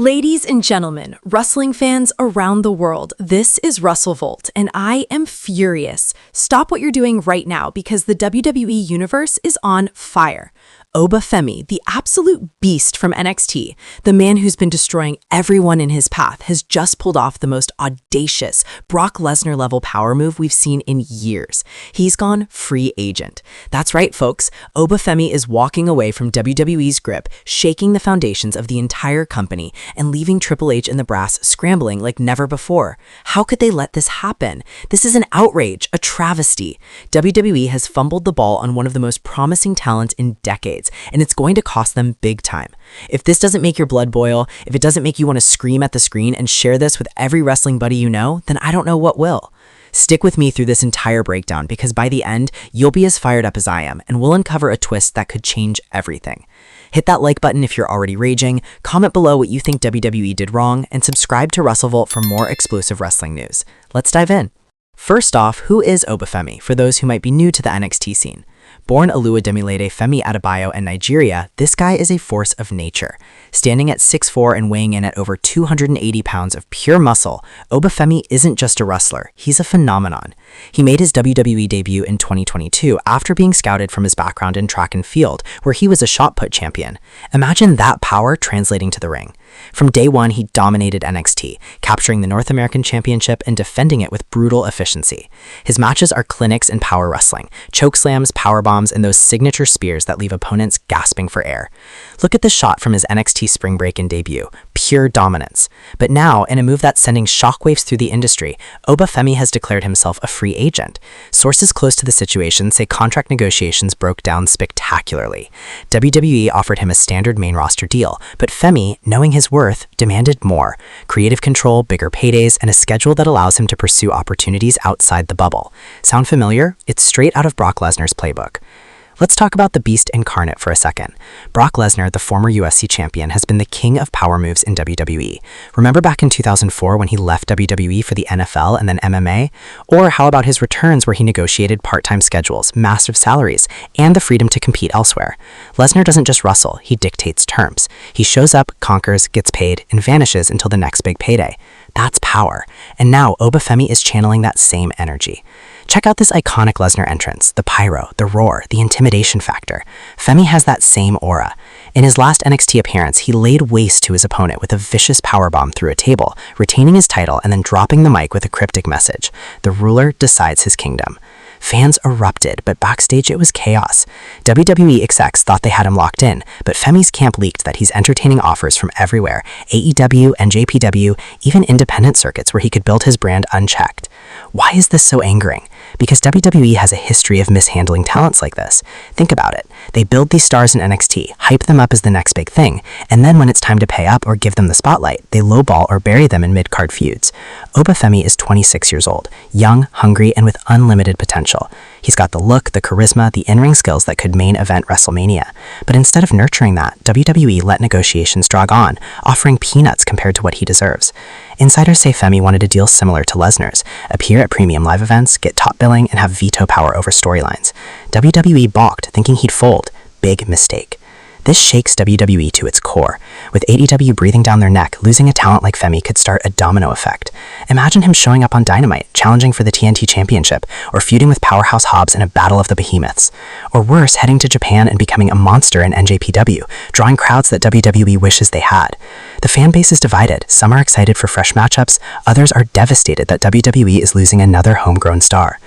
Ladies and gentlemen, wrestling fans around the world, this is WrestleVolt, and I am furious. Stop what you're doing right now because the WWE Universe is on fire. Oba Femi, the absolute beast from NXT, the man who's been destroying everyone in his path, has just pulled off the most audacious Brock Lesnar-level power move we've seen in years. He's gone free agent. That's right, folks. Oba Femi is walking away from WWE's grip, shaking the foundations of the entire company, and leaving Triple H and the brass scrambling like never before. How could they let this happen? This is an outrage, a travesty. WWE has fumbled the ball on one of the most promising talents in decades, and it's going to cost them big time. If this doesn't make your blood boil, if it doesn't make you want to scream at the screen and share this with every wrestling buddy you know, then I don't know what will. Stick with me through this entire breakdown because by the end, you'll be as fired up as I am, and we'll uncover a twist that could change everything. Hit that like button if you're already raging, comment below what you think WWE did wrong, and subscribe to WrestleVolt for more explosive wrestling news. Let's dive in. First off, who is Oba Femi, for those who might be new to the NXT scene? Born Oluwademilede Femi Adebayo in Nigeria, this guy is a force of nature. Standing at 6'4" and weighing in at over 280 pounds of pure muscle, Oba Femi isn't just a wrestler, he's a phenomenon. He made his WWE debut in 2022 after being scouted from his background in track and field, where he was a shot put champion. Imagine that power translating to the ring. From day one, he dominated NXT, capturing the North American Championship and defending it with brutal efficiency. His matches are clinics in power wrestling, choke slams, power bombs, and those signature spears that leave opponents gasping for air. Look at this shot from his NXT spring break and debut, pure dominance. But now, in a move that's sending shockwaves through the industry, Oba Femi has declared himself a free agent. Sources close to the situation say contract negotiations broke down spectacularly. WWE offered him a standard main roster deal, but Femi, knowing his worth, demanded more: creative control, bigger paydays, and a schedule that allows him to pursue opportunities outside the bubble. Sound familiar? It's straight out of Brock Lesnar's playbook. Let's talk about the beast incarnate for a second. Brock Lesnar, the former UFC champion, has been the king of power moves in WWE. Remember back in 2004 when he left WWE for the NFL and then MMA? Or how about his returns where he negotiated part-time schedules, massive salaries, and the freedom to compete elsewhere? Lesnar doesn't just wrestle, he dictates terms. He shows up, conquers, gets paid, and vanishes until the next big payday. That's power. And now Oba Femi is channeling that same energy. Check out this iconic Lesnar entrance, the pyro, the roar, the intimidation factor. Femi has that same aura. In his last NXT appearance, he laid waste to his opponent with a vicious powerbomb through a table, retaining his title and then dropping the mic with a cryptic message: "The ruler decides his kingdom." Fans erupted, but backstage it was chaos. WWE execs thought they had him locked in, but Femi's camp leaked that he's entertaining offers from everywhere: AEW, NJPW, even independent circuits where he could build his brand unchecked. Why is this so angering? Because WWE has a history of mishandling talents like this. Think about it. They build these stars in NXT, hype them up as the next big thing, and then when it's time to pay up or give them the spotlight, they lowball or bury them in mid-card feuds. Oba Femi is 26 years old, young, hungry, and with unlimited potential. He's got the look, the charisma, the in-ring skills that could main event WrestleMania. But instead of nurturing that, WWE let negotiations drag on, offering peanuts compared to what he deserves. Insiders say Femi wanted a deal similar to Lesnar's: appear at premium live events, get top billing, and have veto power over storylines. WWE balked, thinking he'd fold. Big mistake. This shakes WWE to its core. With AEW breathing down their neck, losing a talent like Femi could start a domino effect. Imagine him showing up on Dynamite, challenging for the TNT Championship, or feuding with Powerhouse Hobbs in a battle of the behemoths. Or worse, heading to Japan and becoming a monster in NJPW, drawing crowds that WWE wishes they had. The fan base is divided. Some are excited for fresh matchups, others are devastated that WWE is losing another homegrown star.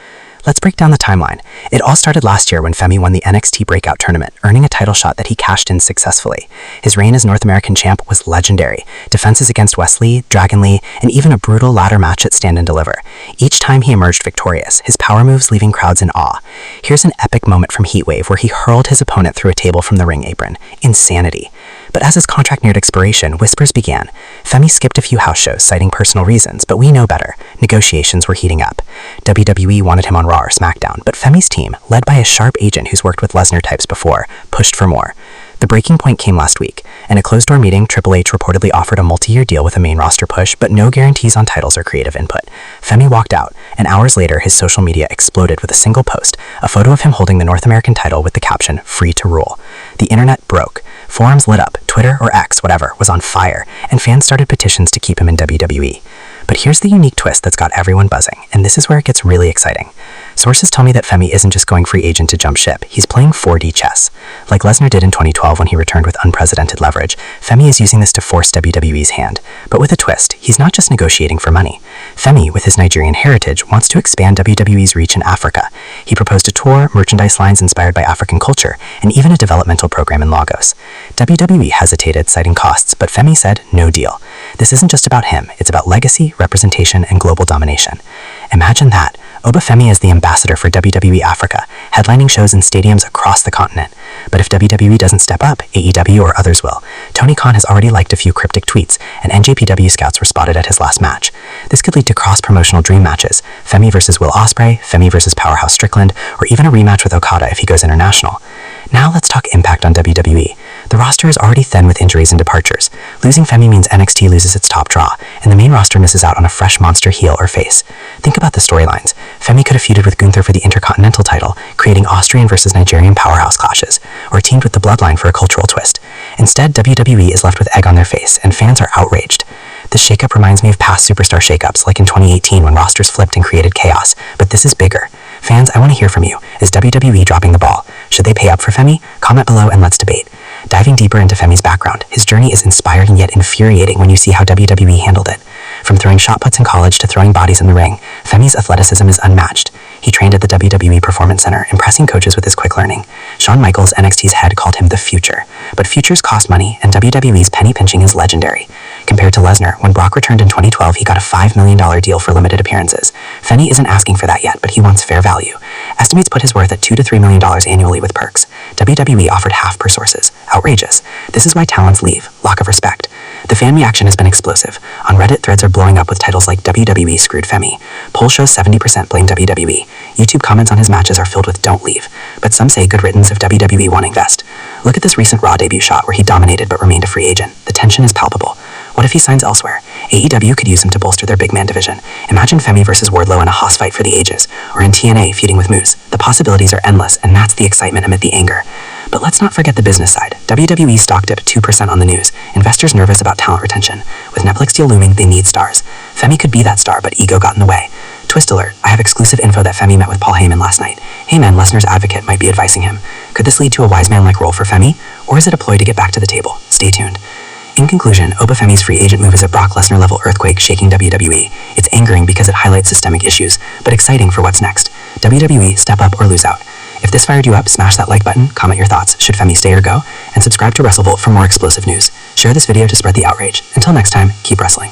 Let's break down the timeline. It all started last year when Femi won the NXT Breakout Tournament, earning a title shot that he cashed in successfully. His reign as North American champ was legendary. Defenses against Wes Lee, Dragon Lee, and even a brutal ladder match at Stand and Deliver. Each time he emerged victorious, his power moves leaving crowds in awe. Here's an epic moment from Heatwave where he hurled his opponent through a table from the ring apron. Insanity. But as his contract neared expiration, whispers began. Femi skipped a few house shows, citing personal reasons, but we know better. Negotiations were heating up. WWE wanted him on Raw or SmackDown, but Femi's team, led by a sharp agent who's worked with Lesnar types before, pushed for more. The breaking point came last week. In a closed-door meeting, Triple H reportedly offered a multi-year deal with a main roster push, but no guarantees on titles or creative input. Femi walked out, and hours later, his social media exploded with a single post, a photo of him holding the North American title with the caption, "Free to Rule." The internet broke. Forums lit up, Twitter or X, whatever, was on fire, and fans started petitions to keep him in WWE. But here's the unique twist that's got everyone buzzing, and this is where it gets really exciting. Sources tell me that Femi isn't just going free agent to jump ship, he's playing 4D chess. Like Lesnar did in 2012 when he returned with unprecedented leverage, Femi is using this to force WWE's hand. But with a twist, he's not just negotiating for money. Femi, with his Nigerian heritage, wants to expand WWE's reach in Africa. He proposed a tour, merchandise lines inspired by African culture, and even a developmental program in Lagos. WWE hesitated, citing costs, but Femi said, no deal. This isn't just about him, it's about legacy, representation, and global domination. Imagine that. Oba Femi is the ambassador for WWE Africa, headlining shows in stadiums across the continent. But if WWE doesn't step up, AEW or others will. Tony Khan has already liked a few cryptic tweets, and NJPW scouts were spotted at his last match. This could lead to cross-promotional dream matches, Femi versus Will Ospreay, Femi versus Powerhouse Strickland, or even a rematch with Okada if he goes international. Now let's talk impact on WWE. The roster is already thin with injuries and departures. Losing Femi means NXT loses its top draw, and the main roster misses out on a fresh monster heel or face. Think about the storylines. Femi could have feuded with Gunther for the Intercontinental title, creating Austrian versus Nigerian powerhouse clashes, or teamed with the Bloodline for a cultural twist. Instead, WWE is left with egg on their face, and fans are outraged. This shakeup reminds me of past superstar shakeups, like in 2018 when rosters flipped and created chaos, but this is bigger. Fans, I want to hear from you. Is WWE dropping the ball? Should they pay up for Femi? Comment below and let's debate. Diving deeper into Femi's background, his journey is inspiring yet infuriating when you see how WWE handled it. From throwing shot puts in college to throwing bodies in the ring, Femi's athleticism is unmatched. He trained at the WWE Performance Center, impressing coaches with his quick learning. Shawn Michaels, NXT's head, called him the future. But futures cost money, and WWE's penny pinching is legendary. Compared to Lesnar, when Brock returned in 2012, he got a $5 million deal for limited appearances. Femi isn't asking for that yet, but he wants fair value. Estimates put his worth at $2 to $3 million annually with perks. WWE offered half per sources. Outrageous. This is why talents leave. Lack of respect. The fan reaction has been explosive. On Reddit, threads are blowing up with titles like WWE screwed Femi. Poll shows 70% blame WWE. YouTube comments on his matches are filled with don't leave. But some say good riddance if WWE won't invest. Look at this recent Raw debut shot where he dominated but remained a free agent. The tension is palpable. What if he signs elsewhere? AEW could use him to bolster their big man division. Imagine Femi versus Wardlow in a Haas fight for the ages, or in TNA feuding with Moose. The possibilities are endless, and that's the excitement amid the anger. But let's not forget the business side. WWE stock dipped 2% on the news. Investors nervous about talent retention. With Netflix deal looming, they need stars. Femi could be that star, but ego got in the way. Twist alert, I have exclusive info that Femi met with Paul Heyman last night. Heyman, Lesnar's advocate, might be advising him. Could this lead to a wise man-like role for Femi? Or is it a ploy to get back to the table? Stay tuned. In conclusion, Oba Femi's free agent move is a Brock Lesnar-level earthquake shaking WWE. It's angering because it highlights systemic issues, but exciting for what's next. WWE, step up or lose out. If this fired you up, smash that like button, comment your thoughts, should Femi stay or go, and subscribe to WrestleVolt for more explosive news. Share this video to spread the outrage. Until next time, keep wrestling.